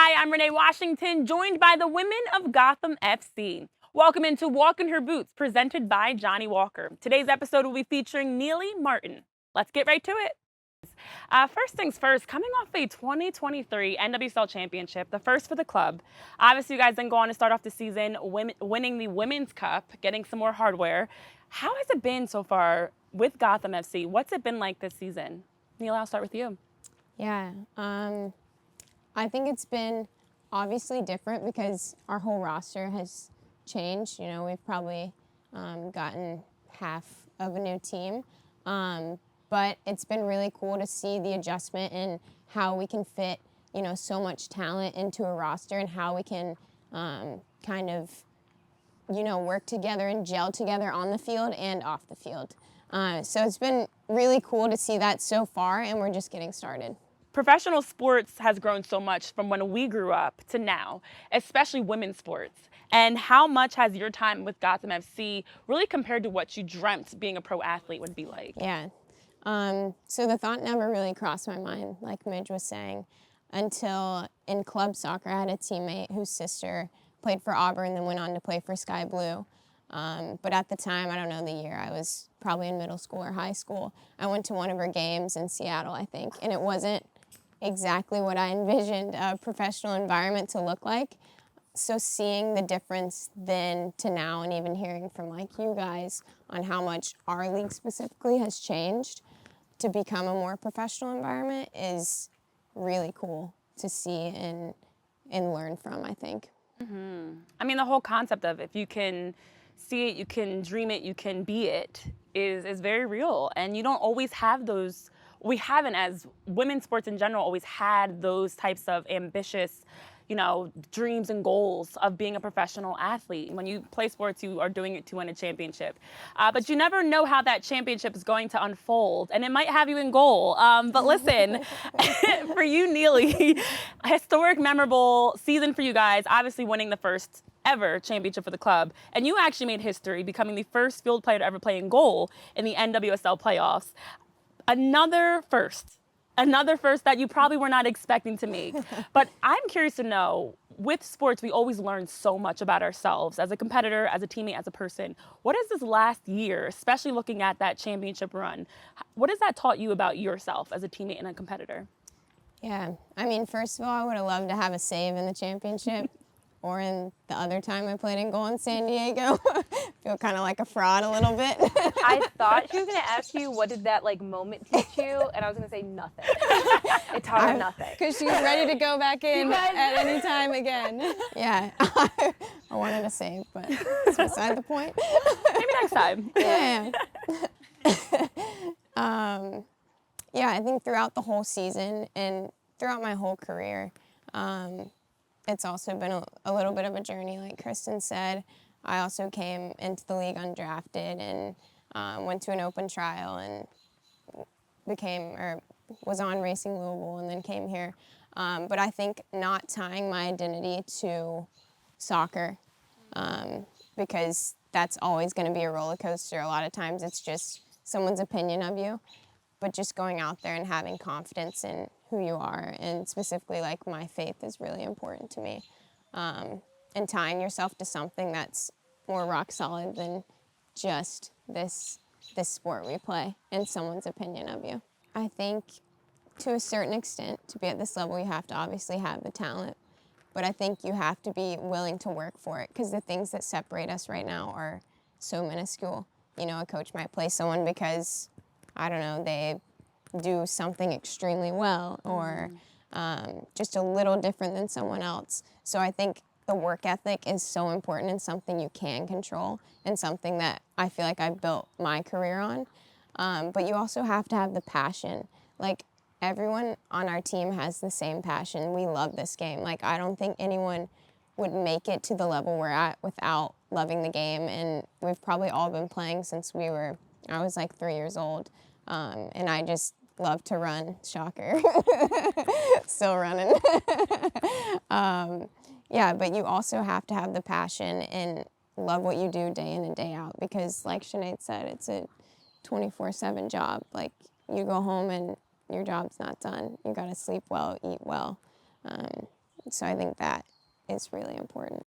Hi, I'm Renee Washington, joined by the women of Gotham FC. Welcome into Walk in Her Boots, presented by Johnnie Walker. Today's episode will be featuring Nealy Martin. Let's get right to it. First things first, coming off a 2023 NWSL championship, the first for the club. Obviously, you guys then go on to start off the season winning the Women's Cup, getting some more hardware. How has it been so far with Gotham FC? What's it been like this season? Nealy, I'll start with you. Yeah, I think it's been obviously different because our whole roster has changed. You know, we've probably gotten half of a new team. But it's been really cool to see the adjustment and how we can fit, you know, so much talent into a roster and how we can kind of, you know, work together and gel together on the field and off the field. So it's been really cool to see that so far, and we're just getting started. Professional sports has grown so much from when we grew up to now, especially women's sports. And how much has your time with Gotham FC really compared to what you dreamt being a pro athlete would be like? Yeah. So the thought never really crossed my mind, like Midge was saying, until in club soccer I had a teammate whose sister played for Auburn, then went on to play for Sky Blue. But at the time, I don't know the year, I was probably in middle school or high school. I went to one of her games in Seattle, I think, and it wasn't exactly what I envisioned a professional environment to look like. So seeing the difference then to now, and even hearing from like you guys on how much our league specifically has changed to become a more professional environment is really cool to see and learn from, I think. I mean, the whole concept of if you can see it, you can dream it, you can be it is very real. And you don't always have those. We haven't, as women's sports in general, always had those types of ambitious, you know, dreams and goals of being a professional athlete. When you play sports, you are doing it to win a championship. But you never know how that championship is going to unfold, and it might have you in goal. But listen, for you, Nealy, a historic, memorable season for you guys, obviously winning the first ever championship for the club. And you actually made history, becoming the first field player to ever play in goal in the NWSL playoffs. Another first that you probably were not expecting to make. But I'm curious to know, with sports, we always learn so much about ourselves as a competitor, as a teammate, as a person. What has this last year, especially looking at that championship run, what has that taught you about yourself as a teammate and a competitor? Yeah, I mean, first of all, I would have loved to have a save in the championship or in the other time I played in goal in San Diego. Feel kind of like a fraud a little bit. I thought she was going to ask you, what did that moment teach you? And I was going to say nothing. It taught her nothing. Because she's ready to go back in at any time again. Yeah, I wanted a save, but it's beside the point. Maybe next time. Yeah. Yeah, I think throughout the whole season and throughout my whole career, it's also been a little bit of a journey, like Kristen said. I also came into the league undrafted and went to an open trial and was on Racing Louisville and then came here. But I think not tying my identity to soccer, because that's always going to be a roller coaster. A lot of times it's just someone's opinion of you, but just going out there and having confidence in who you are, and specifically like my faith is really important to me. And tying yourself to something that's more rock solid than just this sport we play and someone's opinion of you. I think to a certain extent, to be at this level, you have to obviously have the talent, but I think you have to be willing to work for it, because the things that separate us right now are so minuscule. You know, a coach might play someone because, I don't know, they do something extremely well or just a little different than someone else. So I think the work ethic is so important and something you can control and something that I feel like I've built my career on. But you also have to have the passion. Like, everyone on our team has the same passion. We love this game. Like, I don't think anyone would make it to the level we're at without loving the game. And we've probably all been playing since I was like 3 years old. And I just love to run, shocker. Still running. Yeah, but you also have to have the passion and love what you do day in and day out, because like Sinead said, it's a 24/7 job. Like, you go home and your job's not done. You gotta sleep well, eat well. So I think that is really important.